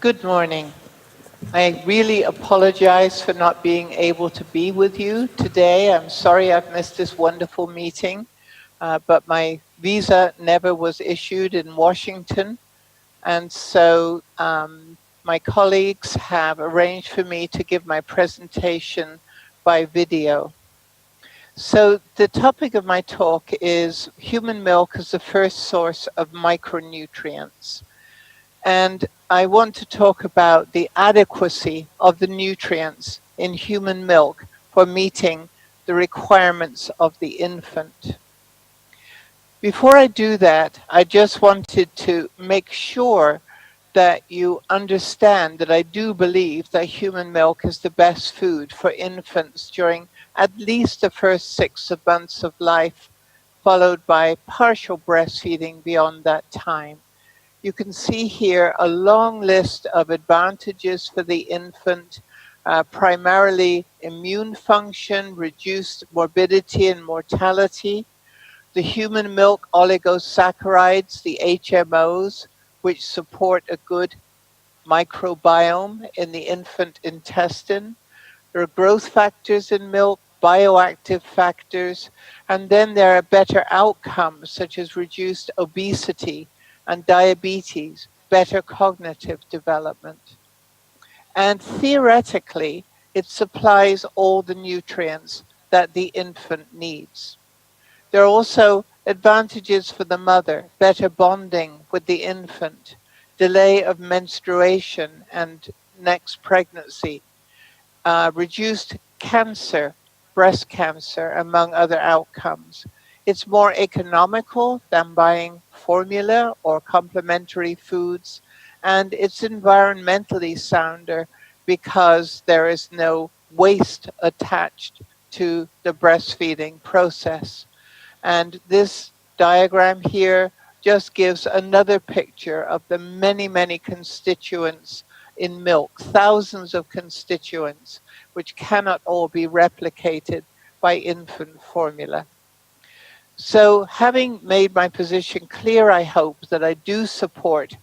Good morning. I really apologize for not being able to be with you today. I'm sorry I've missed this wonderful meeting, but my visa never was issued in Washington. And so my colleagues have arranged for me to give my presentation by video. So the topic of my talk is human milk as the first source of micronutrients. And I want to talk about the adequacy of the nutrients in human milk for meeting the requirements of the infant. Before I do that, I just wanted to make sure that you understand that I do believe that human milk is the best food for infants during at least the first 6 months of life, followed by partial breastfeeding beyond that time. You can see here a long list of advantages for the infant, primarily immune function, reduced morbidity and mortality, the human milk oligosaccharides, the HMOs, which support a good microbiome in the infant intestine. There are growth factors in milk, bioactive factors, and then there are better outcomes such as reduced obesity and diabetes, better cognitive development. And theoretically, it supplies all the nutrients that the infant needs. There are also advantages for the mother, better bonding with the infant, delay of menstruation and next pregnancy, reduced cancer, breast cancer, among other outcomes. It's more economical than buying formula or complementary foods, and it's environmentally sounder because there is no waste attached to the breastfeeding process. And this diagram here just gives another picture of the many, many constituents in milk, thousands of constituents, which cannot all be replicated by infant formula. So having made my position clear, I hope that I do support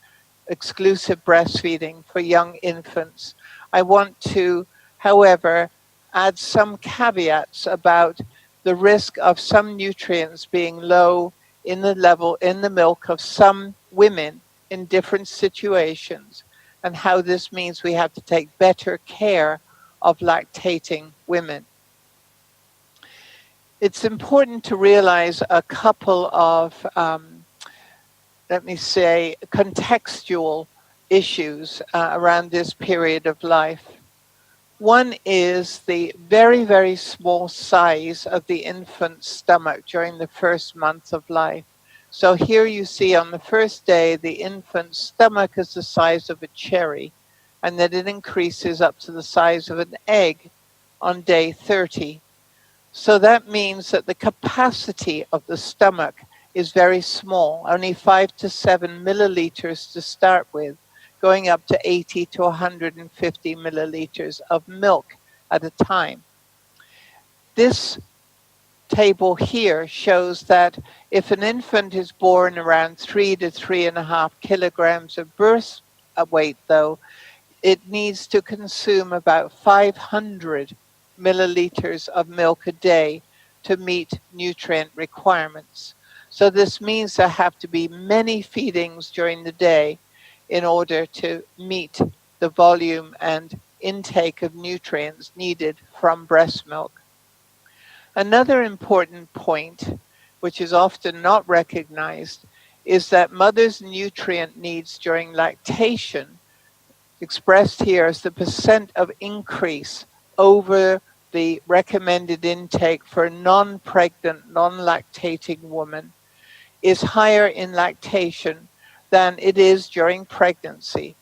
exclusive breastfeeding for young infants. I want to, however, add some caveats about the risk of some nutrients being low in the milk of some women in different situations, and how this means we have to take better care of lactating women. It's important to realize a couple of let me say, contextual issues around this period of life. One is the very, very small size of the infant's stomach during the first month of life. So here you see on the first day, the infant's stomach is the size of a cherry, and then it increases up to the size of an egg on day 30. So that means that the capacity of the stomach is very small, only 5 to 7 milliliters to start with, going up to 80 to 150 milliliters of milk at a time. This table here shows that if an infant is born around 3 to 3.5 kilograms of birth weight, though, it needs to consume about 500 milliliters of milk a day to meet nutrient requirements. So this means there have to be many feedings during the day in order to meet the volume and intake of nutrients needed from breast milk. Another important point, which is often not recognized, is that mother's nutrient needs during lactation, expressed here as the percent of increase over the recommended intake for a non-pregnant, non-lactating woman, is higher in lactation than it is during pregnancy.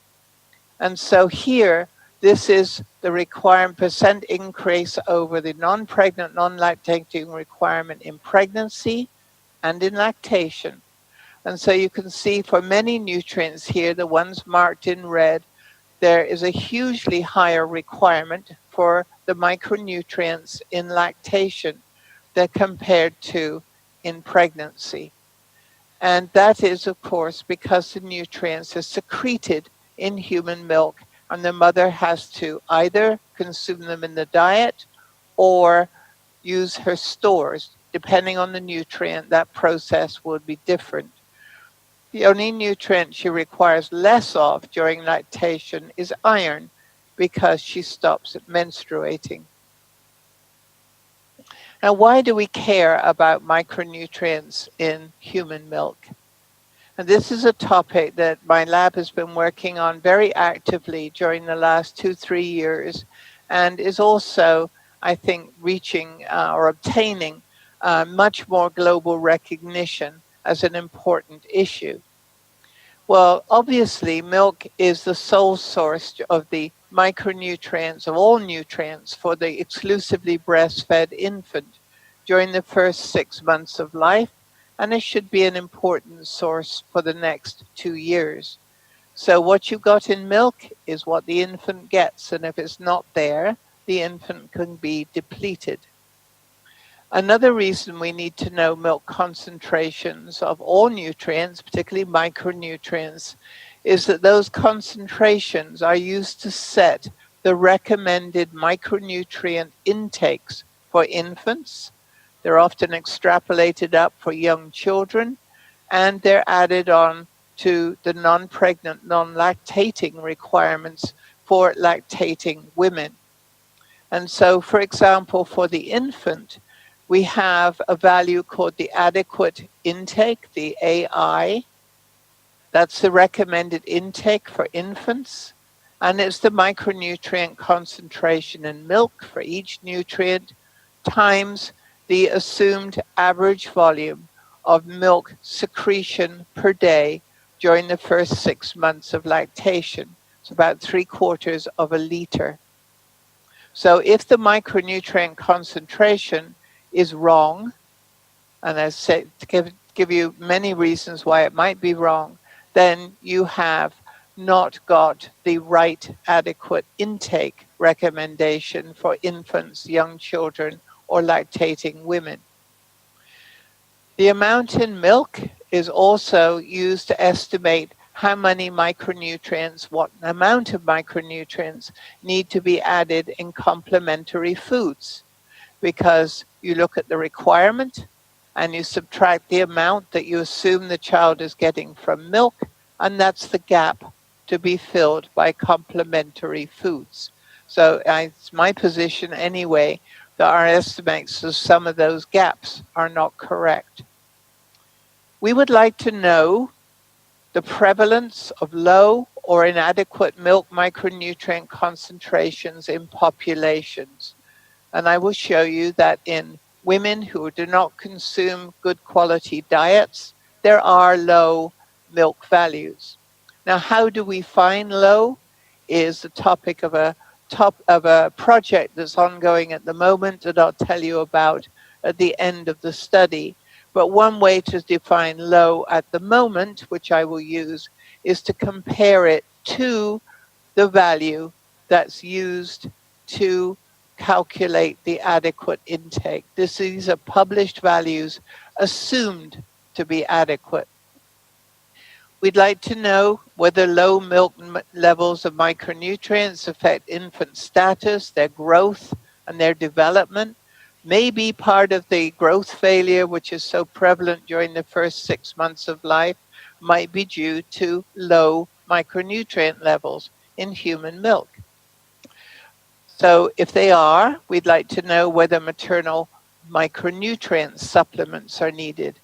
And so here, this is the required percent increase over the non-pregnant, non-lactating requirement in pregnancy and in lactation. And so you can see for many nutrients here, the ones marked in red, there is a hugely higher requirement for the micronutrients in lactation than compared to in pregnancy. And that is, of course, because the nutrients are secreted in human milk, and the mother has to either consume them in the diet or use her stores. Depending on the nutrient, that process will be different. The only nutrient she requires less of during lactation is iron because she stops menstruating. Now, why do we care about micronutrients in human milk? And this is a topic that my lab has been working on very actively during the last 2, 3 years, and is also, I think, reaching or obtaining much more global recognition as an important issue. Well, obviously, milk is the sole source of the micronutrients, of all nutrients, for the exclusively breastfed infant during the first 6 months of life, and it should be an important source for the next 2 years. So, what you got in milk is what the infant gets, and if it's not there, the infant can be depleted. Another reason we need to know milk concentrations of all nutrients, particularly micronutrients, is that those concentrations are used to set the recommended micronutrient intakes for infants. They're often extrapolated up for young children, and they're added on to the non-pregnant, non-lactating requirements for lactating women. And so, for example, for the infant, we have a value called the adequate intake, the AI. That's the recommended intake for infants. And it's the micronutrient concentration in milk for each nutrient times the assumed average volume of milk secretion per day during the first 6 months of lactation. It's about 3/4 of a liter. So if the micronutrient concentration is wrong, and I say to give you many reasons why it might be wrong, then you have not got the right adequate intake recommendation for infants, young children, or lactating women. The amount in milk is also used to estimate how many micronutrients, what amount of micronutrients need to be added in complementary foods, because you look at the requirement and you subtract the amount that you assume the child is getting from milk, and that's the gap to be filled by complementary foods. So it's my position anyway that our estimates of some of those gaps are not correct. We would like to know the prevalence of low or inadequate milk micronutrient concentrations in populations. And I will show you that in women who do not consume good quality diets, there are low milk values. Now, how do we find low is the topic of a project that's ongoing at the moment that I'll tell you about at the end of the study. But one way to define low at the moment, which I will use, is to compare it to the value that's used to calculate the adequate intake. These are published values assumed to be adequate. We'd like to know whether low milk levels of micronutrients affect infant status, their growth, and their development. Maybe part of the growth failure, which is so prevalent during the first 6 months of life, might be due to low micronutrient levels in human milk. So if they are, we'd like to know whether maternal micronutrient supplements are needed,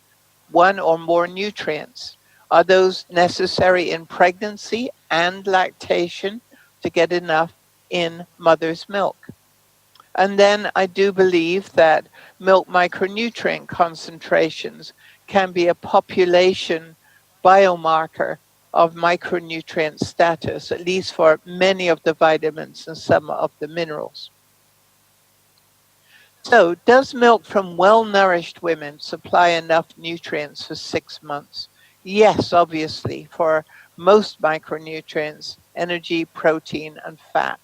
one or more nutrients. Are those necessary in pregnancy and lactation to get enough in mother's milk? And then I do believe that milk micronutrient concentrations can be a population biomarker of micronutrient status, at least for many of the vitamins and some of the minerals. So, does milk from well-nourished women supply enough nutrients for 6 months? Yes, obviously, for most micronutrients, energy, protein, and fat.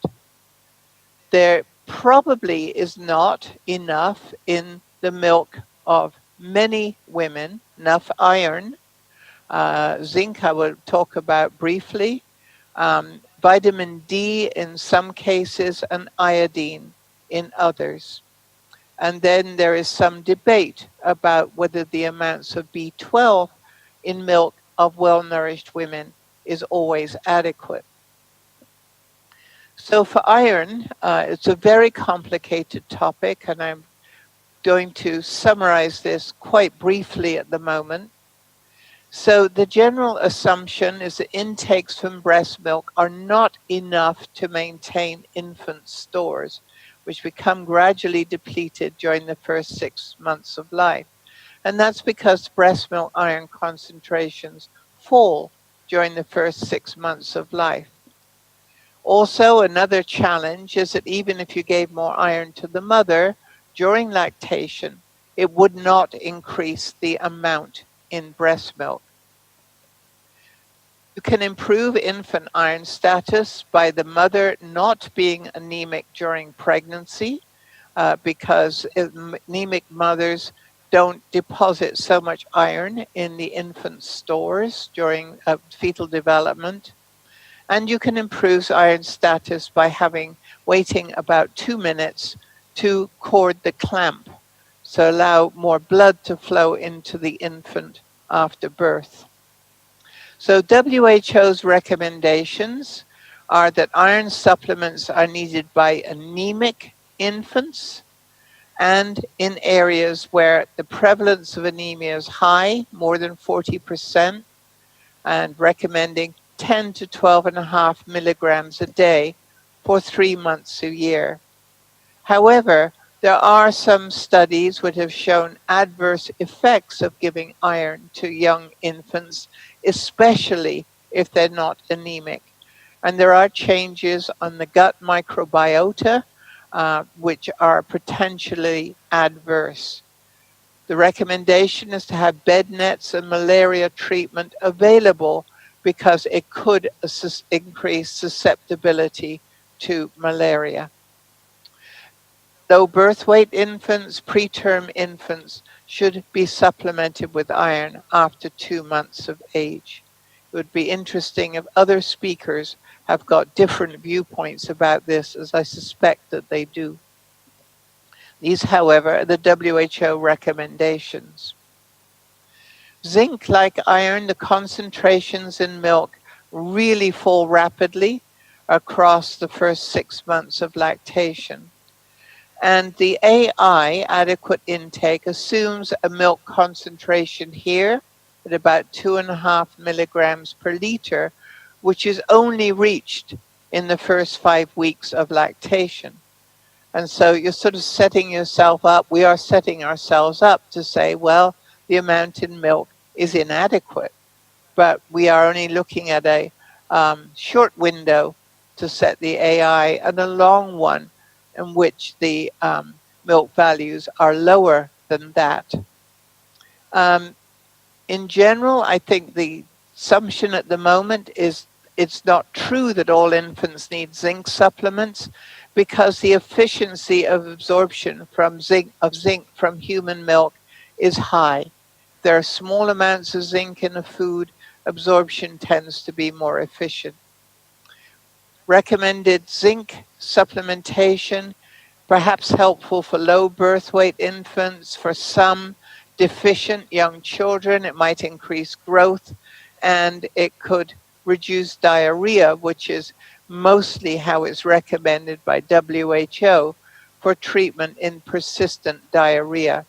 There probably is not enough in the milk of many women, enough iron. Zinc I will talk about briefly. vitamin D in some cases, and iodine in others. And then there is some debate about whether the amounts of B12 in milk of well-nourished women is always adequate. So for iron, it's a very complicated topic, and I'm going to summarize this quite briefly at the moment. So the general assumption is that intakes from breast milk are not enough to maintain infant stores, which become gradually depleted during the first 6 months of life. And that's because breast milk iron concentrations fall during the first 6 months of life. Also, another challenge is that even if you gave more iron to the mother during lactation, it would not increase the amount in breast milk. You can improve infant iron status by the mother not being anemic during pregnancy, because anemic mothers don't deposit so much iron in the infant stores during fetal development. And you can improve iron status by waiting about 2 minutes to cord the clamp, so allow more blood to flow into the infant after birth. So WHO's recommendations are that iron supplements are needed by anemic infants and in areas where the prevalence of anemia is high, more than 40%, and recommending 10 to 12.5 milligrams a day for 3 months a year. However, there are some studies which have shown adverse effects of giving iron to young infants, especially if they're not anemic. And there are changes on the gut microbiota, which are potentially adverse. The recommendation is to have bed nets and malaria treatment available because it could increase susceptibility to malaria. Low birth weight infants, preterm infants should be supplemented with iron after 2 months of age. It would be interesting if other speakers have got different viewpoints about this, as I suspect that they do. These, however, are the WHO recommendations. Zinc, like iron, the concentrations in milk really fall rapidly across the first 6 months of lactation. And the AI, adequate intake, assumes a milk concentration here at about 2.5 milligrams per liter, which is only reached in the first 5 weeks of lactation. And so you're sort of setting yourself up, we are setting ourselves up to say, well, the amount in milk is inadequate, but we are only looking at a short window to set the AI and a long one in which the milk values are lower than that. Um, in general, I think the assumption at the moment is it's not true that all infants need zinc supplements because the efficiency of absorption from zinc from human milk is high. There are small amounts of zinc in a food, absorption tends to be more efficient. Recommended zinc supplementation, perhaps helpful for low birth weight infants, for some deficient young children, it might increase growth, and it could reduce diarrhea, which is mostly how it's recommended by WHO for treatment in persistent diarrhea.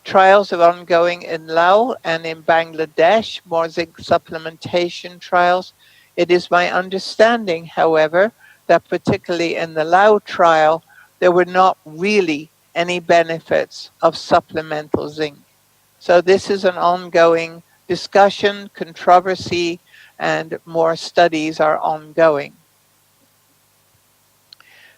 Trials are ongoing in Laos and in Bangladesh, more zinc supplementation trials. It is my understanding, however, that particularly in the Laos trial, there were not really any benefits of supplemental zinc. So this is an ongoing discussion, controversy, and more studies are ongoing.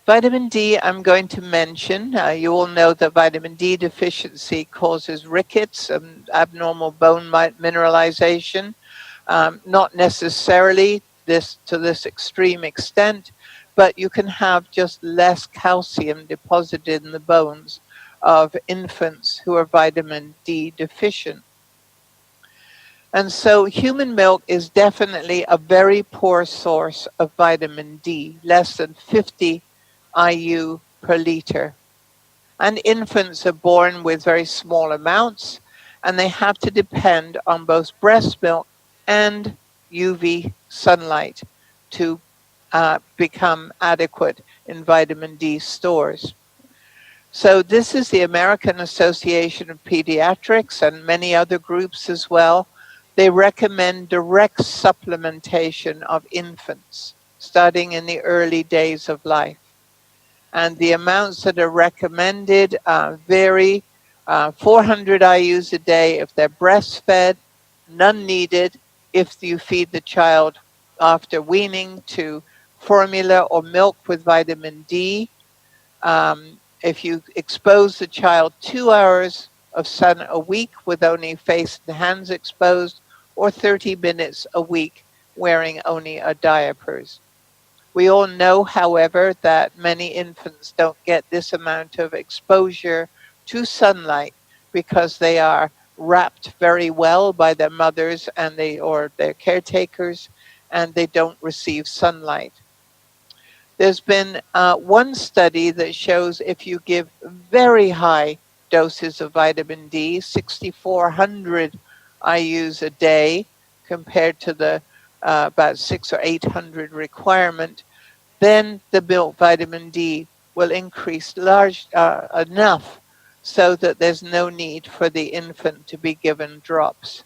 Vitamin D, I'm going to mention. You all know that vitamin D deficiency causes rickets and abnormal bone mineralization. Not necessarily to this extreme extent, but you can have just less calcium deposited in the bones of infants who are vitamin D deficient. And so human milk is definitely a very poor source of vitamin D, less than 50 IU per liter. And infants are born with very small amounts, and they have to depend on both breast milk and UV sunlight to become adequate in vitamin D stores. So this is the American Association of Pediatrics and many other groups as well. They recommend direct supplementation of infants starting in the early days of life. And the amounts that are recommended vary. 400 IUs a day if they're breastfed, none needed if you feed the child after weaning to formula or milk with vitamin D. If you expose the child 2 hours of sun a week with only face and hands exposed, or 30 minutes a week wearing only a diapers. We all know, however, that many infants don't get this amount of exposure to sunlight because they are wrapped very well by their mothers and or their caretakers, and they don't receive sunlight. There's been one study that shows if you give very high doses of vitamin D, 6,400 IUs a day, compared to the about 600 or 800 requirement, then the milk vitamin D will increase large enough so that there's no need for the infant to be given drops.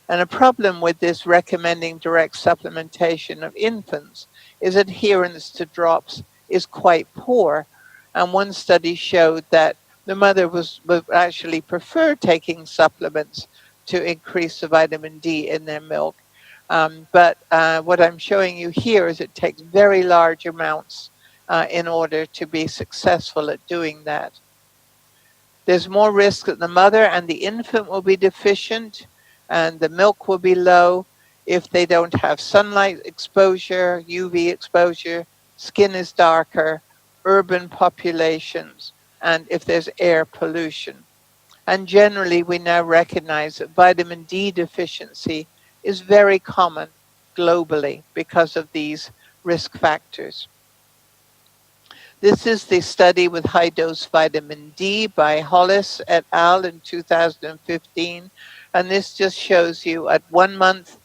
And a problem with this recommending direct supplementation of infants is adherence to drops is quite poor. And one study showed that the mother would actually prefer taking supplements to increase the vitamin D in their milk. But what I'm showing you here is it takes very large amounts in order to be successful at doing that. There's more risk that the mother and the infant will be deficient and the milk will be low if they don't have sunlight exposure, UV exposure, skin is darker, urban populations, and if there's air pollution. And generally, we now recognize that vitamin D deficiency is very common globally because of these risk factors. This is the study with high-dose vitamin D by Hollis et al. In 2015. And this just shows you at 1 month,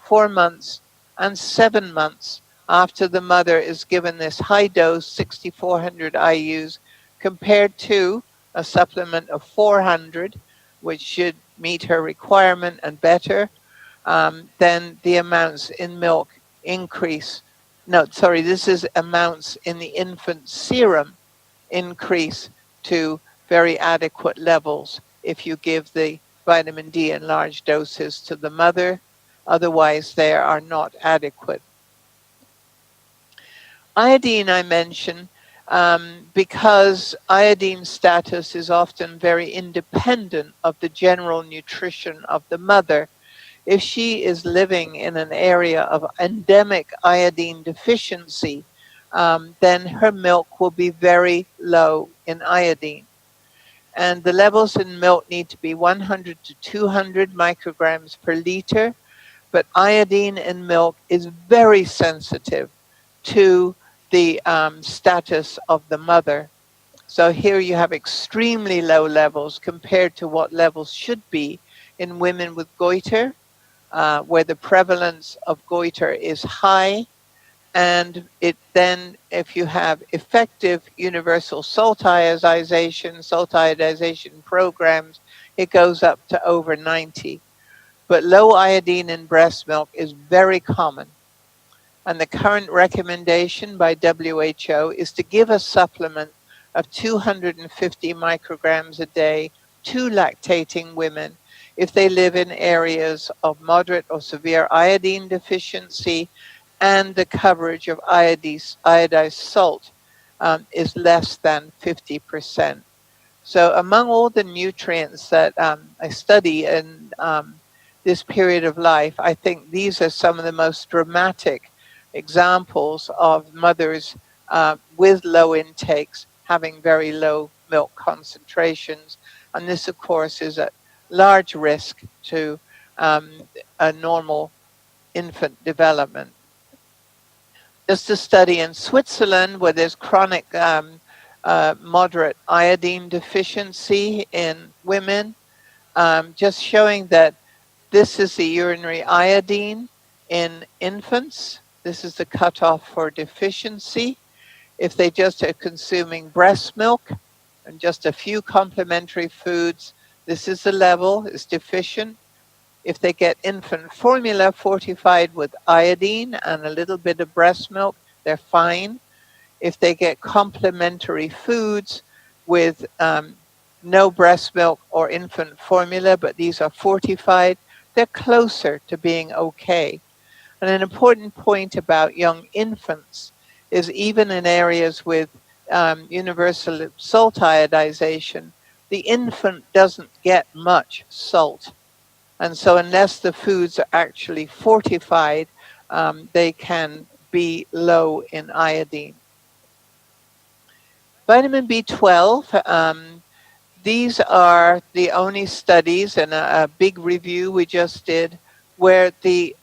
4 months, and 7 months after the mother is given this high dose, 6,400 IUs, compared to a supplement of 400, which should meet her requirement and better, then the amounts in milk increase. No, sorry, this is amounts in the infant serum increase to very adequate levels if you give the vitamin D in large doses to the mother. Otherwise, they are not adequate. Iodine I mention because iodine status is often very independent of the general nutrition of the mother. If she is living in an area of endemic iodine deficiency, then her milk will be very low in iodine. And the levels in milk need to be 100 to 200 micrograms per liter. But iodine in milk is very sensitive to the status of the mother. So here you have extremely low levels compared to what levels should be in women with goiter, where the prevalence of goiter is high. And it then, if you have effective universal salt iodization programs, it goes up to over 90. But low iodine in breast milk is very common. And the current recommendation by WHO is to give a supplement of 250 micrograms a day to lactating women if they live in areas of moderate or severe iodine deficiency and the coverage of iodized salt is less than 50%. So among all the nutrients that I study in this period of life, I think these are some of the most dramatic examples of mothers with low intakes having very low milk concentrations. And this, of course, is at large risk to um, a normal infant development. Just a study in Switzerland where there's chronic moderate iodine deficiency in women, just showing that this is the urinary iodine in infants. This is the cutoff for deficiency. If they just are consuming breast milk and just a few complementary foods, this is the level, is deficient. If they get infant formula fortified with iodine and a little bit of breast milk, they're fine. If they get complementary foods with no breast milk or infant formula, but these are fortified, they're closer to being okay. And an important point about young infants is even in areas with universal salt iodization, the infant doesn't get much salt. And so unless the foods are actually fortified, they can be low in iodine. Vitamin B12, these are the only studies and a big review we just did where the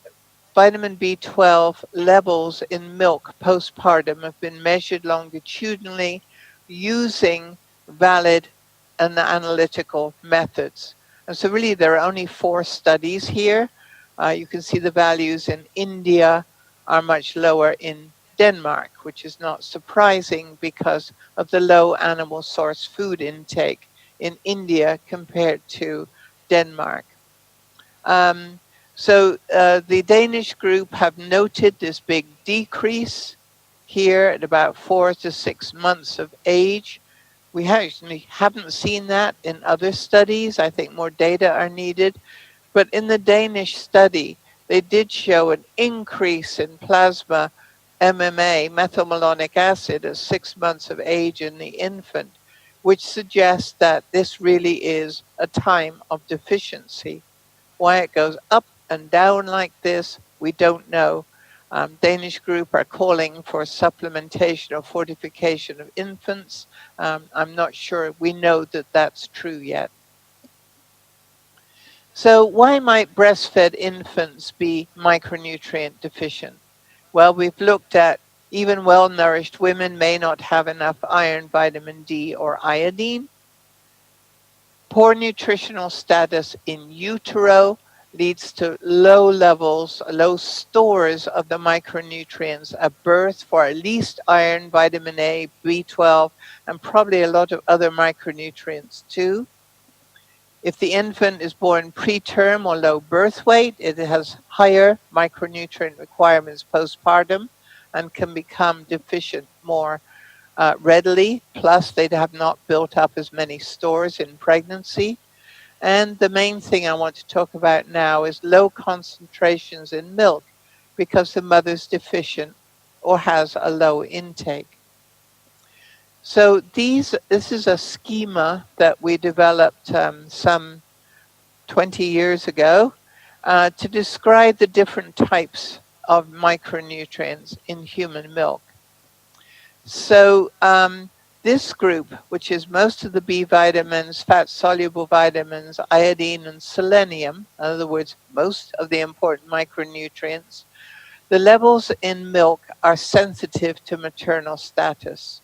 vitamin B12 levels in milk postpartum have been measured longitudinally using valid and analytical methods. And so really there are only 4 studies here. You can see the values in India are much lower in Denmark, which is not surprising because of the low animal source food intake in India compared to Denmark. Um, the Danish group have noted this big decrease here at about 4 to 6 months of age. We actually haven't seen that in other studies. I think more data are needed. But in the Danish study, they did show an increase in plasma MMA, methylmalonic acid, at 6 months of age in the infant, which suggests that this really is a time of deficiency. Why it goes up and down like this, we don't know. Danish group are calling for supplementation or fortification of infants. I'm not sure we know that that's true yet. So why might breastfed infants be micronutrient deficient? Well, we've looked at even well-nourished women may not have enough iron, vitamin D, or iodine. Poor nutritional status in utero leads to low levels, low stores of the micronutrients at birth for at least iron, vitamin A, B12, and probably a lot of other micronutrients too. If the infant is born preterm or low birth weight, it has higher micronutrient requirements postpartum and can become deficient more readily. Plus, they have not built up as many stores in pregnancy. And the main thing I want to talk about now is low concentrations in milk because the mother's deficient or has a low intake. So this is a schema that we developed some 20 years ago to describe the different types of micronutrients in human milk. So this group, which is most of the B vitamins, fat-soluble vitamins, iodine, and selenium, in other words, most of the important micronutrients, the levels in milk are sensitive to maternal status.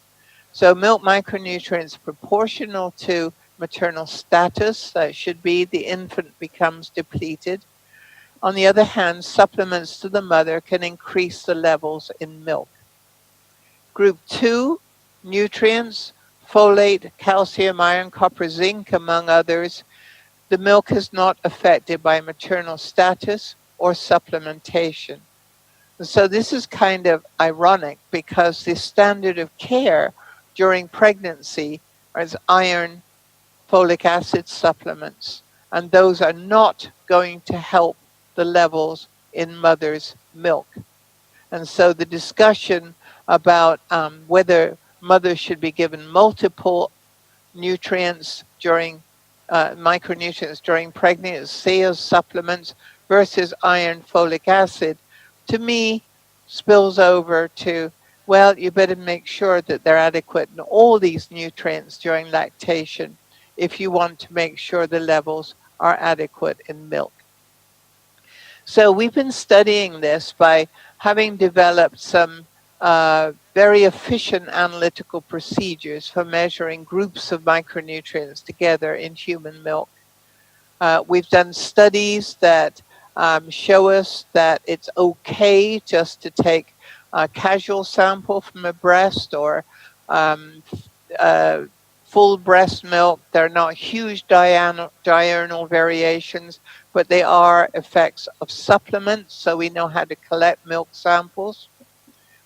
So milk micronutrients proportional to maternal status should be the infant becomes depleted. On the other hand, supplements to the mother can increase the levels in milk. Group 2, nutrients, folate, calcium, iron, copper, zinc, among others. The milk is not affected by maternal status or supplementation. So this is kind of ironic because the standard of care during pregnancy is iron, folic acid supplements, and those are not going to help the levels in mother's milk. And so the discussion about whether mothers should be given multiple nutrients during micronutrients during pregnancy as supplements versus iron, folic acid, to me spills over to, well, you better make sure that they're adequate in all these nutrients during lactation if you want to make sure the levels are adequate in milk. So we've been studying this by having developed some very efficient analytical procedures for measuring groups of micronutrients together in human milk. We've done studies that show us that it's okay just to take a casual sample from a breast or um, uh, full breast milk. They're not huge diurnal variations, but they are effects of supplements, so we know how to collect milk samples.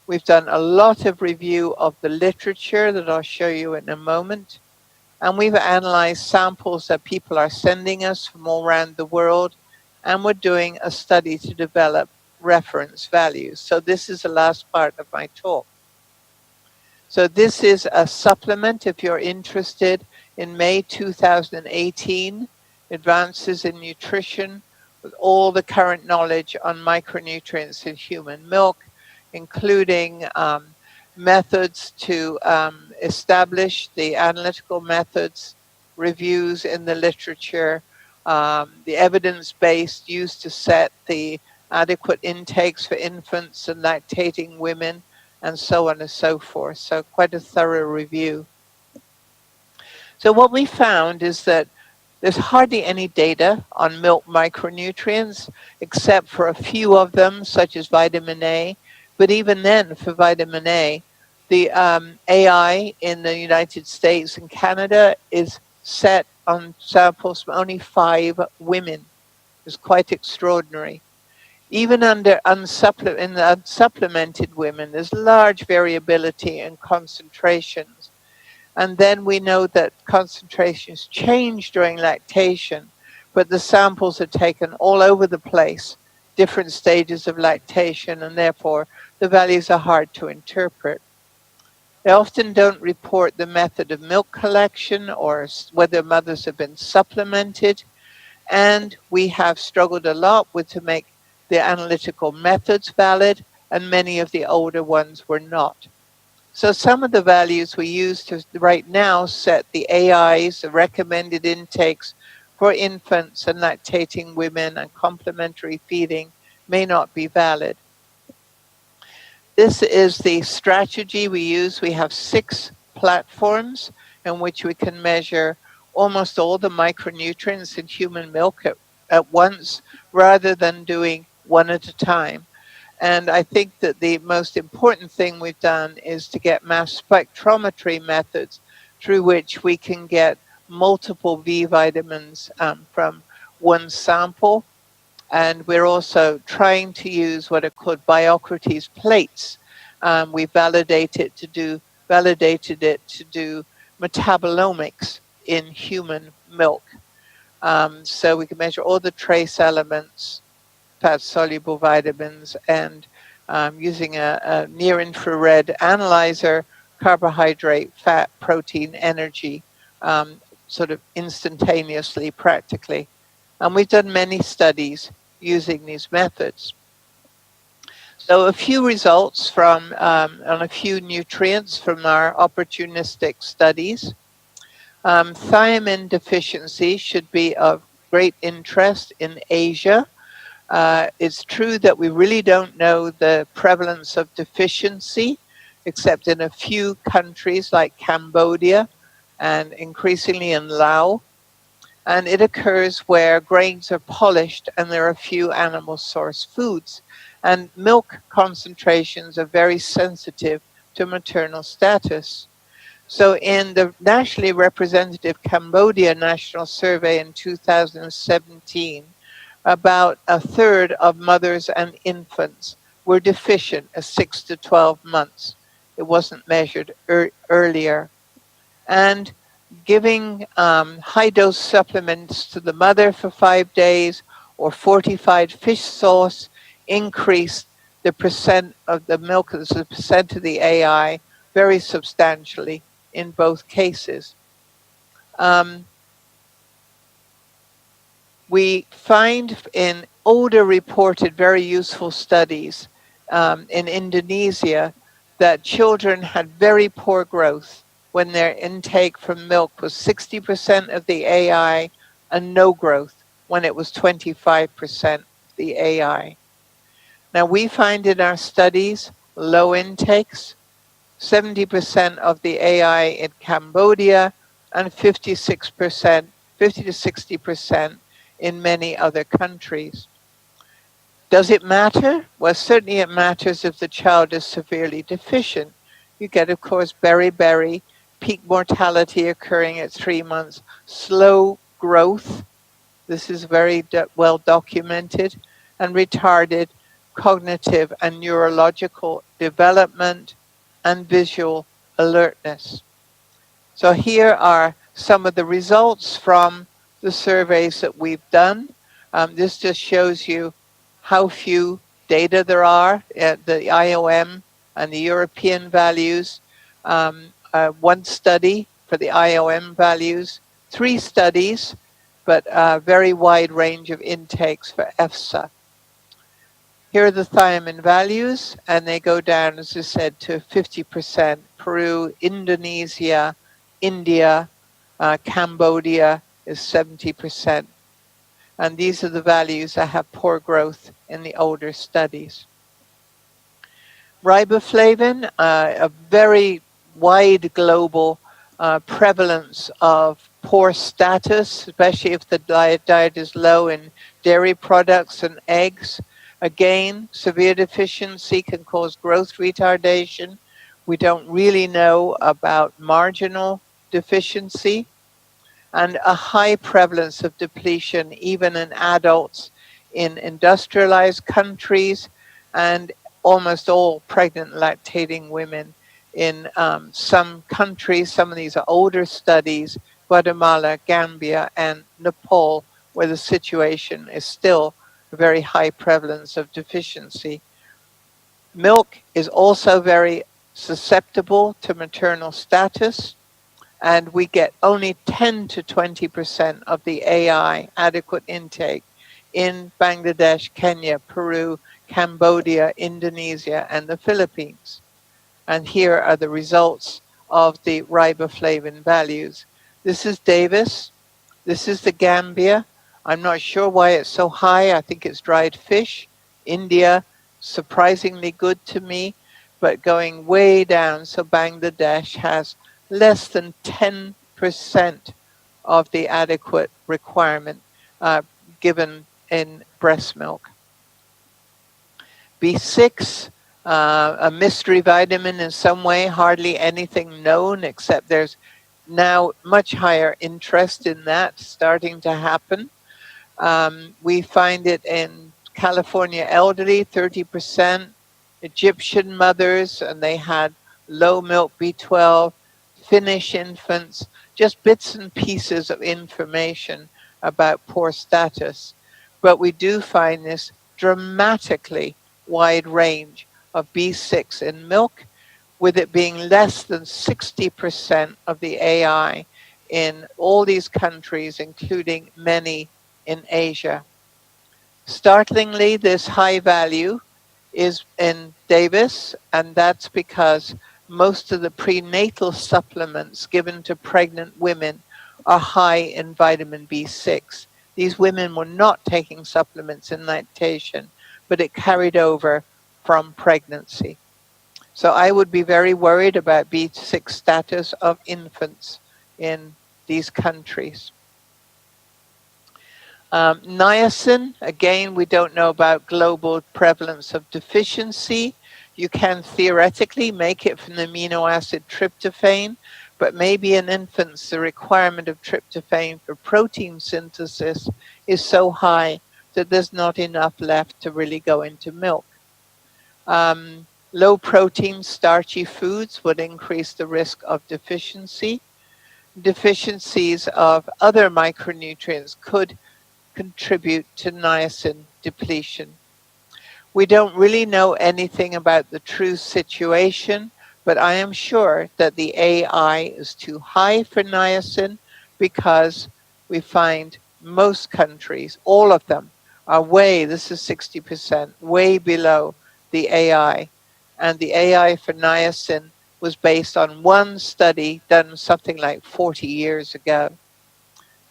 We've done a lot of review of the literature that I'll show you in a moment. And we've analyzed samples that people are sending us from all around the world. And we're doing a study to develop reference values. So this is the last part of my talk. So this is a supplement if you're interested. In May 2018, Advances in Nutrition, with all the current knowledge on micronutrients in human milk, including methods to establish the analytical methods, reviews in the literature, the evidence based used to set the adequate intakes for infants and lactating women, and so on and so forth. So quite a thorough review. So what we found is that there's hardly any data on milk micronutrients, except for a few of them, such as vitamin A. But even then, for vitamin A, the AI in the United States and Canada is set on samples from only 5 women. It's quite extraordinary. Even under in the unsupplemented women, there's large variability in concentrations. And then we know that concentrations change during lactation, but the samples are taken all over the place, different stages of lactation, and therefore the values are hard to interpret. They often don't report the method of milk collection or whether mothers have been supplemented. And we have struggled a lot with to make the analytical methods valid, and many of the older ones were not. So some of the values we use to right now set the AIs, the recommended intakes for infants and lactating women and complementary feeding, may not be valid. This is the strategy we use. We have 6 platforms in which we can measure almost all the micronutrients in human milk at once, rather than doing one at a time. And I think that the most important thing we've done is to get mass spectrometry methods through which we can get multiple V vitamins from one sample. And we're also trying to use what are called Biocrates plates. We validated it to do metabolomics in human milk. So we can measure all the trace elements, fat-soluble vitamins, and using a near-infrared analyzer, carbohydrate, fat, protein, energy, sort of instantaneously, practically. And we've done many studies using these methods. So a few results from on a few nutrients from our opportunistic studies. Thiamine deficiency should be of great interest in Asia. It's true that we really don't know the prevalence of deficiency, except in a few countries like Cambodia and increasingly in Laos. And it occurs where grains are polished and there are few animal source foods. And milk concentrations are very sensitive to maternal status. So in the nationally representative Cambodia National Survey in 2017, about a third of mothers and infants were deficient at 6 to 12 months. It wasn't measured earlier. And giving high dose supplements to the mother for 5 days or fortified fish sauce increased the percent of the milk as a percent of the AI very substantially in both cases. We find in older reported very useful studies in Indonesia that children had very poor growth when their intake from milk was 60% of the AI and no growth when it was 25%. the AI. Now we find in our studies low intakes, 70% of the AI in Cambodia and 56%, 50 to 60% in many other countries. Does it matter? Well, certainly it matters if the child is severely deficient. You get, of course, beriberi, peak mortality occurring at 3 months, slow growth. This is very well documented, and retarded cognitive and neurological development and visual alertness. So here are some of the results from the surveys that we've done. This just shows you how few data there are at the IOM and the European values. One study for the IOM values, 3 studies, but a very wide range of intakes for EFSA. Here are the thiamine values, and they go down, as I said, to 50%. Peru, Indonesia, India, Cambodia is 70%. And these are the values that have poor growth in the older studies. Riboflavin, a very wide global prevalence of poor status, especially if the diet is low in dairy products and eggs. Again, severe deficiency can cause growth retardation. We don't really know about marginal deficiency, and a high prevalence of depletion even in adults in industrialized countries, and almost all pregnant lactating women in some countries. Some of these are older studies, Guatemala, Gambia, and Nepal, where the situation is still a very high prevalence of deficiency. Milk is also very susceptible to maternal status, and we get only 10 to 20% of the AI adequate intake in Bangladesh, Kenya, Peru, Cambodia, Indonesia, and the Philippines. And here are the results of the riboflavin values. This is Davis. This is the Gambia. I'm not sure why it's so high. I think it's dried fish. India, surprisingly good to me, but going way down. So Bangladesh has less than 10% of the adequate requirement given in breast milk. B6, a mystery vitamin in some way, hardly anything known, except there's now much higher interest in that starting to happen. We find it in California elderly, 30%, Egyptian mothers, and they had low milk B12, Finnish infants, just bits and pieces of information about poor status. But we do find this dramatically wide range of B6 in milk, with it being less than 60% of the AI in all these countries, including many in Asia. Startlingly, this high value is in Davis, and that's because most of the prenatal supplements given to pregnant women are high in vitamin B6. These women were not taking supplements in lactation, but it carried over from pregnancy. So I would be very worried about B6 status of infants in these countries. Niacin, again, we don't know about global prevalence of deficiency. You can theoretically make it from the amino acid tryptophan, but maybe in infants the requirement of tryptophan for protein synthesis is so high that there's not enough left to really go into milk. Low protein, starchy foods would increase the risk of deficiency. Deficiencies of other micronutrients could contribute to niacin depletion. We don't really know anything about the true situation, but I am sure that the AI is too high for niacin, because we find most countries, all of them, are way, this is 60%, way below the AI. And the AI for niacin was based on one study done something like 40 years ago.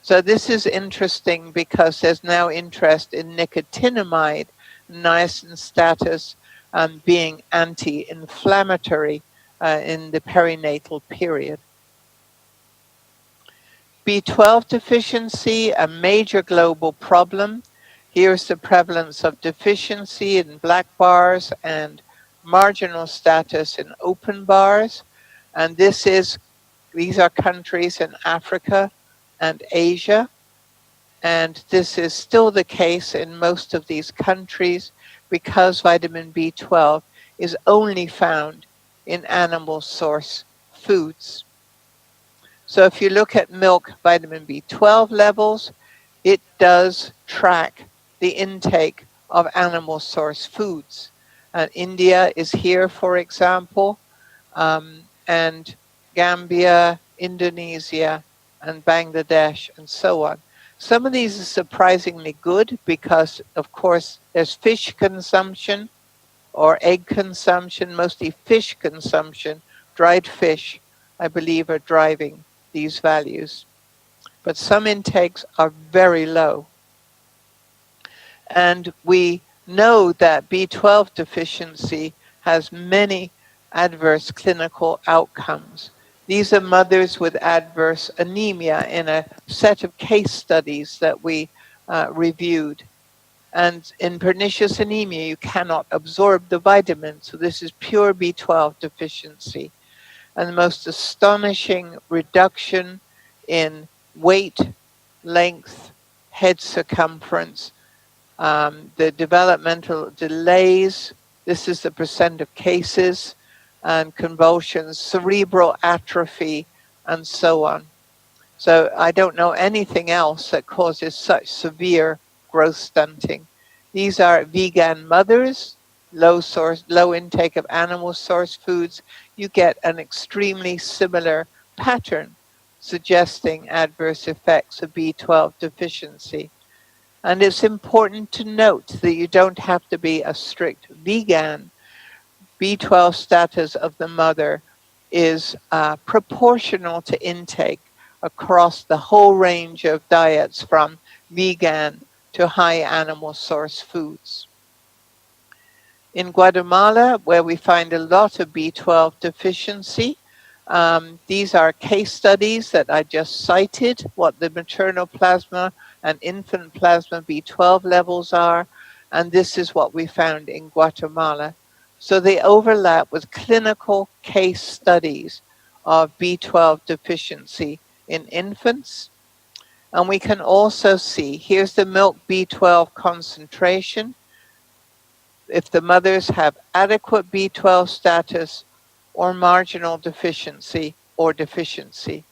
So this is interesting because there's now interest in nicotinamide niacin status being anti-inflammatory in the perinatal period. B12 deficiency, a major global problem. Here's the prevalence of deficiency in black bars and marginal status in open bars. And these are countries in Africa and Asia. And this is still the case in most of these countries because vitamin B12 is only found in animal source foods. So if you look at milk vitamin B12 levels, it does track the intake of animal source foods. And India is here, for example, and Gambia, Indonesia, and Bangladesh, and so on. Some of these are surprisingly good because, of course, there's fish consumption or egg consumption, mostly fish consumption. Dried fish, I believe, are driving these values. But some intakes are very low. And we know that B12 deficiency has many adverse clinical outcomes. These are mothers with adverse anemia in a set of case studies that we reviewed. And in pernicious anemia, you cannot absorb the vitamin. So this is pure B12 deficiency. And the most astonishing reduction in weight, length, head circumference, the developmental delays, this is the percent of cases, and convulsions, cerebral atrophy, and so on. So I don't know anything else that causes such severe growth stunting. These are vegan mothers, low intake of animal source foods. You get an extremely similar pattern suggesting adverse effects of B12 deficiency. And it's important to note that you don't have to be a strict vegan. B12 status of the mother is proportional to intake across the whole range of diets from vegan to high animal source foods. In Guatemala, where we find a lot of B12 deficiency, these are case studies that I just cited, what the maternal plasma and infant plasma B12 levels are, and this is what we found in Guatemala. So they overlap with clinical case studies of B12 deficiency in infants. And we can also see, here's the milk B12 concentration. If the mothers have adequate B12 status or marginal deficiency or deficiency.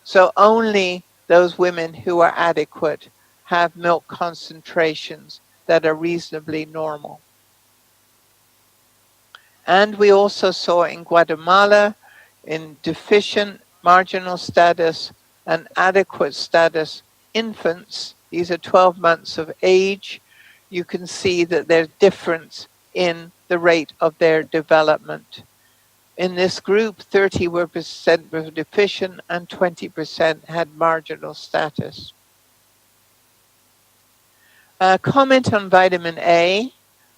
So only those women who are adequate have milk concentrations that are reasonably normal. And we also saw in Guatemala, in deficient marginal status and adequate status infants, these are 12 months of age, you can see that there's difference in the rate of their development. In this group, 30% were deficient and 20% had marginal status. Comment on vitamin A.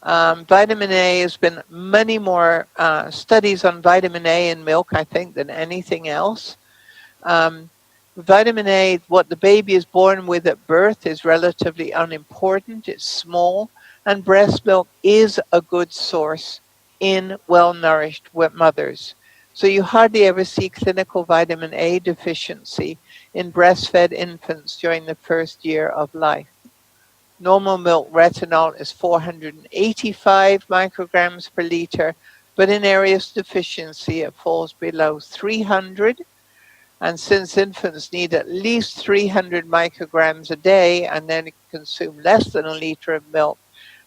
Vitamin A has been many more studies on vitamin A in milk, I think, than anything else. Vitamin A, what the baby is born with at birth is relatively unimportant. It's small, and breast milk is a good source in well-nourished mothers. So you hardly ever see clinical vitamin A deficiency in breastfed infants during the first year of life. Normal milk retinol is 485 micrograms per liter, but in areas of deficiency it falls below 300. And since infants need at least 300 micrograms a day and then consume less than a liter of milk,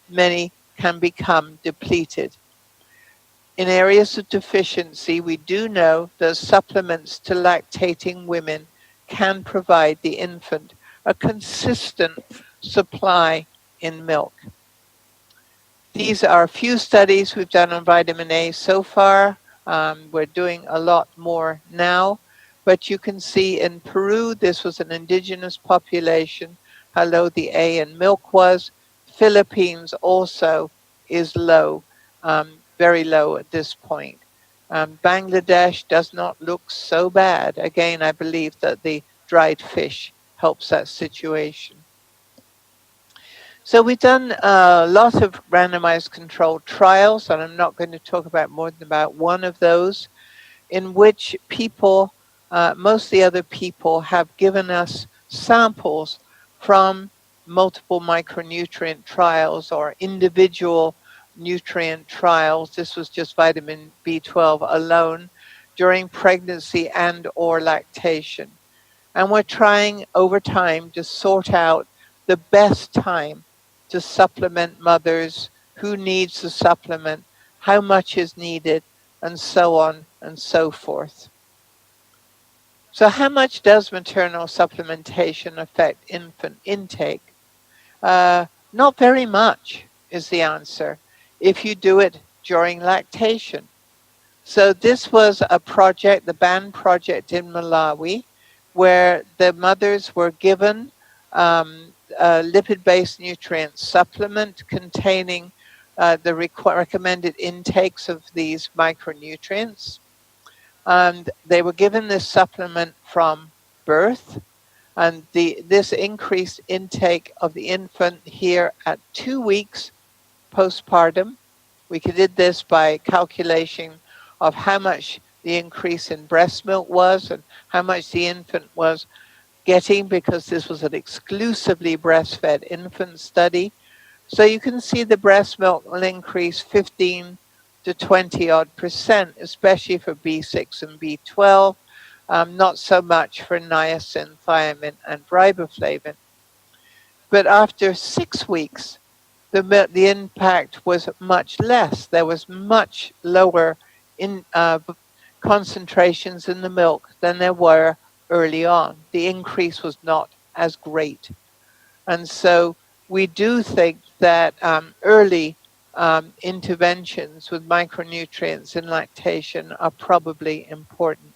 many can become depleted. In areas of deficiency, we do know that supplements to lactating women can provide the infant a consistent supply in milk. These are a few studies we've done on vitamin A so far. We're doing a lot more now, But you can see in Peru, this was an indigenous population, how low the A in milk was. Philippines also is low, very low at this point. Bangladesh does not look so bad. Again, I believe that the dried fish helps that situation. So we've done a lot of randomized controlled trials, and I'm not going to talk about more than about one of those, in which people, most of the other people, have given us samples from multiple micronutrient trials or individual nutrient trials. This was just vitamin B12 alone during pregnancy and or lactation. And we're trying over time to sort out the best time to supplement mothers, who needs the supplement, how much is needed, and so on and so forth. So how much does maternal supplementation affect infant intake? Not very much is the answer if you do it during lactation. So this was a project, the BAN project in Malawi, where the mothers were given a lipid-based nutrient supplement containing the recommended intakes of these micronutrients. And they were given this supplement from birth, and this increased intake of the infant here at 2 weeks postpartum. We did this by calculation of how much the increase in breast milk was and how much the infant was getting, because this was an exclusively breastfed infant study. So you can see the breast milk will increase 15 to 20 odd percent, especially for B6 and B12, not so much for niacin, thiamine, and riboflavin. But after 6 weeks, the impact was much less. There was much lower in concentrations in the milk than there were early on. The increase was not as great. And so we do think that early interventions with micronutrients in lactation are probably important.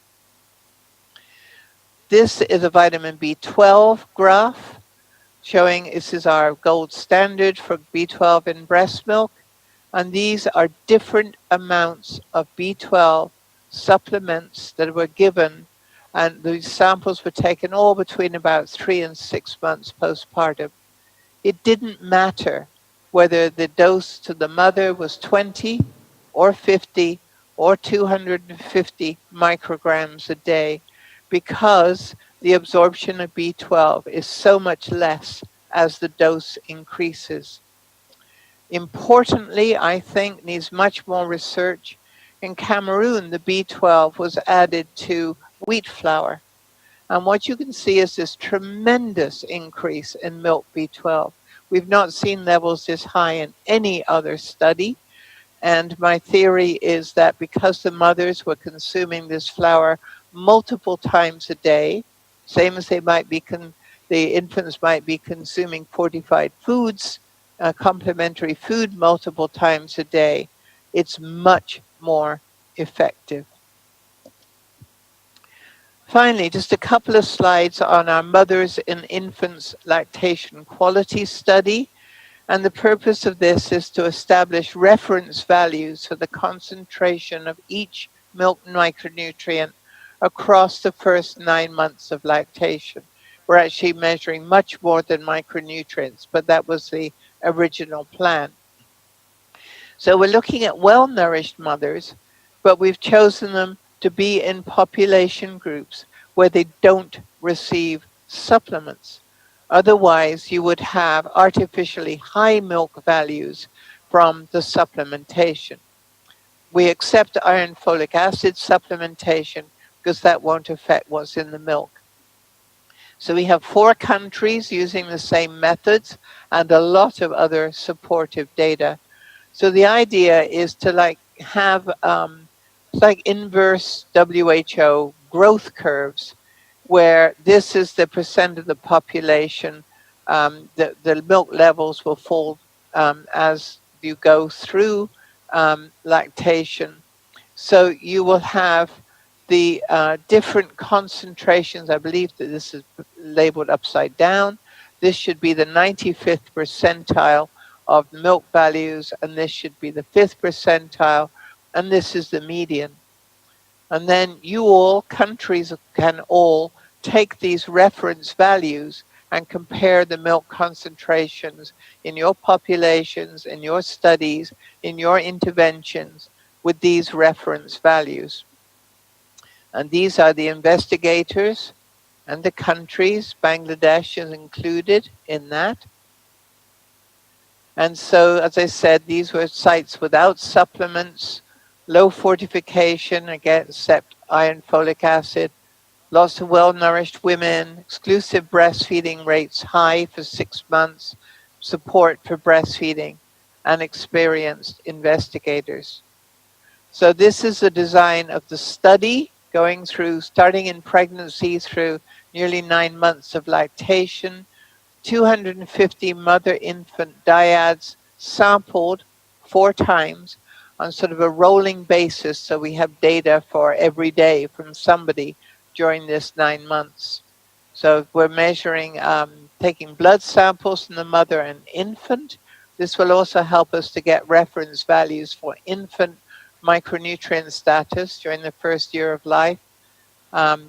This is a vitamin B12 graph showing this is our gold standard for B12 in breast milk. And these are different amounts of B12 supplements that were given. And these samples were taken all between about 3 and 6 months postpartum. It didn't matter whether the dose to the mother was 20 or 50 or 250 micrograms a day, because the absorption of B12 is so much less as the dose increases. Importantly, I think needs much more research. In Cameroon, the B12 was added to wheat flour. And what you can see is this tremendous increase in milk B12. We've not seen levels this high in any other study. And my theory is that because the mothers were consuming this flour multiple times a day, same as they might be, the infants might be consuming fortified foods, complementary food multiple times a day, it's much more effective. Finally, just a couple of slides on our mothers and infants lactation quality study. And the purpose of this is to establish reference values for the concentration of each milk micronutrient across the first 9 months of lactation. We're actually measuring much more than micronutrients, but that was the original plan. So we're looking at well-nourished mothers, but we've chosen them to be in population groups where they don't receive supplements. Otherwise, you would have artificially high milk values from the supplementation. We accept iron folic acid supplementation because that won't affect what's in the milk. So we have 4 countries using the same methods and a lot of other supportive data. So the idea is to have like inverse WHO growth curves, where this is the percent of the population, the milk levels will fall as you go through lactation. So you will have the different concentrations. I believe that this is labeled upside down. This should be the 95th percentile of milk values, and this should be the 5th percentile, and this is the median. And then you all, countries can all take these reference values and compare the milk concentrations in your populations, in your studies, in your interventions with these reference values. And these are the investigators and the countries. Bangladesh is included in that. And so, as I said, these were sites without supplements, low fortification, again, except iron, folic acid, lots of well-nourished women, exclusive breastfeeding rates high for 6 months, support for breastfeeding, and experienced investigators. So this is the design of the study, going through, starting in pregnancy through nearly 9 months of lactation, 250 mother-infant dyads sampled 4 times on sort of a rolling basis, so we have data for every day from somebody during this 9 months. So we're measuring, taking blood samples from the mother and infant. This will also help us to get reference values for infant micronutrient status during the first year of life.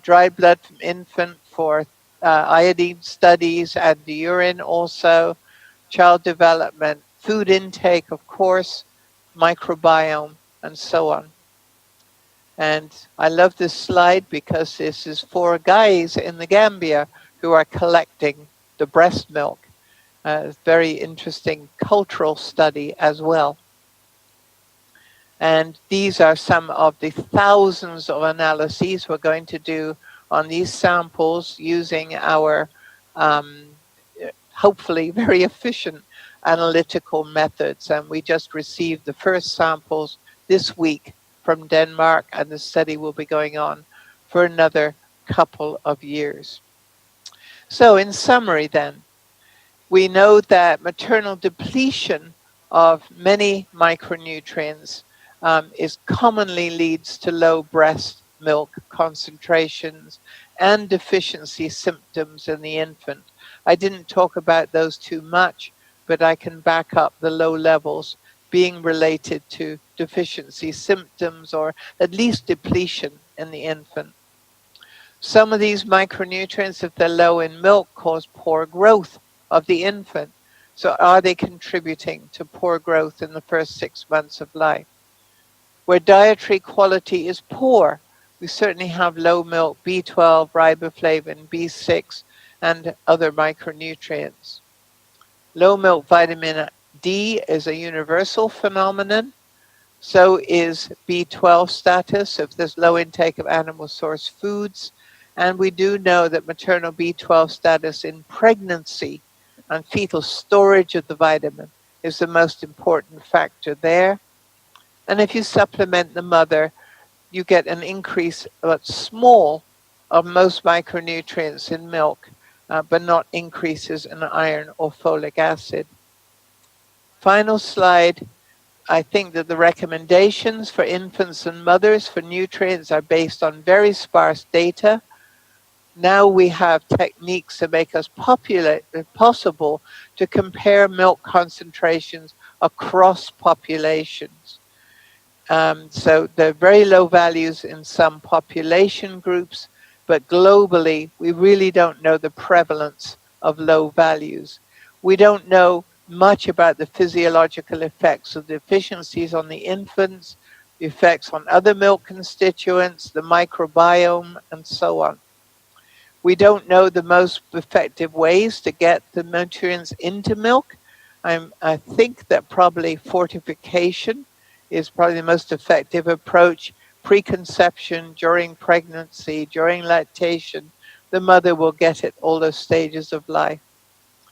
Dried blood from infant for iodine studies, and the urine also, child development, food intake, of course, microbiome, and so on. And I love this slide because this is 4 guys in the Gambia who are collecting the breast milk. Very interesting cultural study as well. And these are some of the thousands of analyses we're going to do on these samples using our hopefully very efficient analytical methods. And we just received the first samples this week from Denmark, and the study will be going on for another couple of years. So in summary then, we know that maternal depletion of many micronutrients is commonly leads to low breast milk concentrations and deficiency symptoms in the infant. I didn't talk about those too much, but I can back up the low levels being related to deficiency symptoms or at least depletion in the infant. Some of these micronutrients, if they're low in milk, cause poor growth of the infant. So are they contributing to poor growth in the first 6 months of life? Where dietary quality is poor, we certainly have low milk B12, riboflavin, B6, and other micronutrients. Low milk vitamin D is a universal phenomenon. So is B12 status if there's low intake of animal source foods. And we do know that maternal B12 status in pregnancy and fetal storage of the vitamin is the most important factor there. And if you supplement the mother, you get an increase, but small, of most micronutrients in milk, but not increases in iron or folic acid. Final slide. I think that the recommendations for infants and mothers for nutrients are based on very sparse data. Now we have techniques to make us possible to compare milk concentrations across populations. So there are very low values in some population groups, but globally, we really don't know the prevalence of low values. We don't know much about the physiological effects of deficiencies on the infants, the effects on other milk constituents, the microbiome, and so on. We don't know the most effective ways to get the nutrients into milk. I think that probably fortification is probably the most effective approach. Preconception, during pregnancy, during lactation, the mother will get it all those stages of life.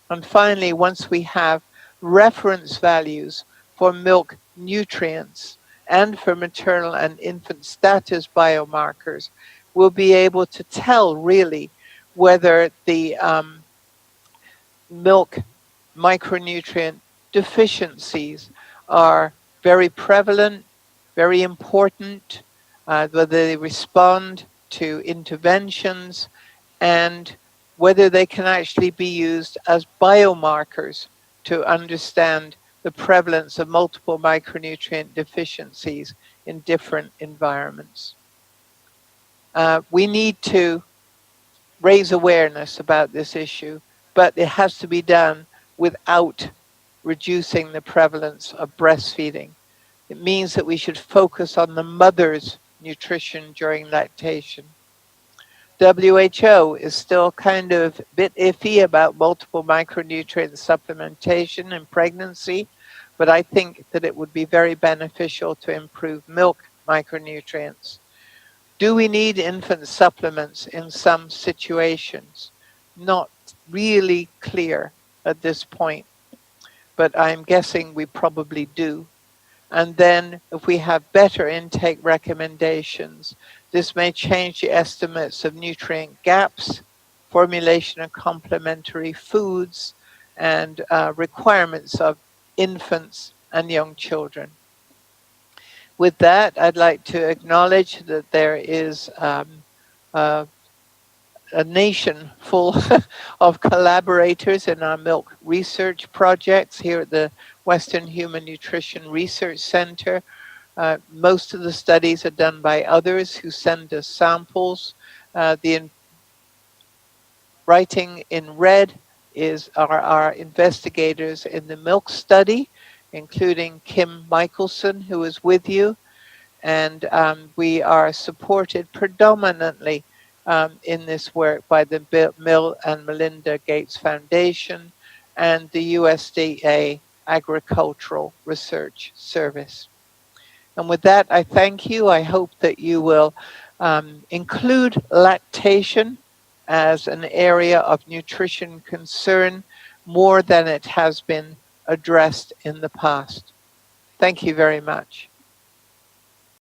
And finally, once we have reference values for milk nutrients and for maternal and infant status biomarkers, we'll be able to tell really whether the milk micronutrient deficiencies are very prevalent, very important, whether they respond to interventions, and whether they can actually be used as biomarkers to understand the prevalence of multiple micronutrient deficiencies in different environments. We need to raise awareness about this issue, but it has to be done without reducing the prevalence of breastfeeding. It means that we should focus on the mother's nutrition during lactation. WHO is still kind of a bit iffy about multiple micronutrient supplementation in pregnancy, but I think that it would be very beneficial to improve milk micronutrients. Do we need infant supplements in some situations? Not really clear at this point, but I'm guessing we probably do. And then if we have better intake recommendations, this may change the estimates of nutrient gaps, formulation of complementary foods, and requirements of infants and young children. With that, I'd like to acknowledge that there is a nation full of collaborators in our milk research projects here at the Western Human Nutrition Research Center. Most of the studies are done by others who send us samples. The writing in red are our investigators in the milk study, including Kim Michelson, who is with you. And we are supported predominantly in this work by the Bill and Melinda Gates Foundation and the USDA Agricultural Research Service. And with that, I thank you. I hope that you will include lactation as an area of nutrition concern more than it has been addressed in the past. Thank you very much.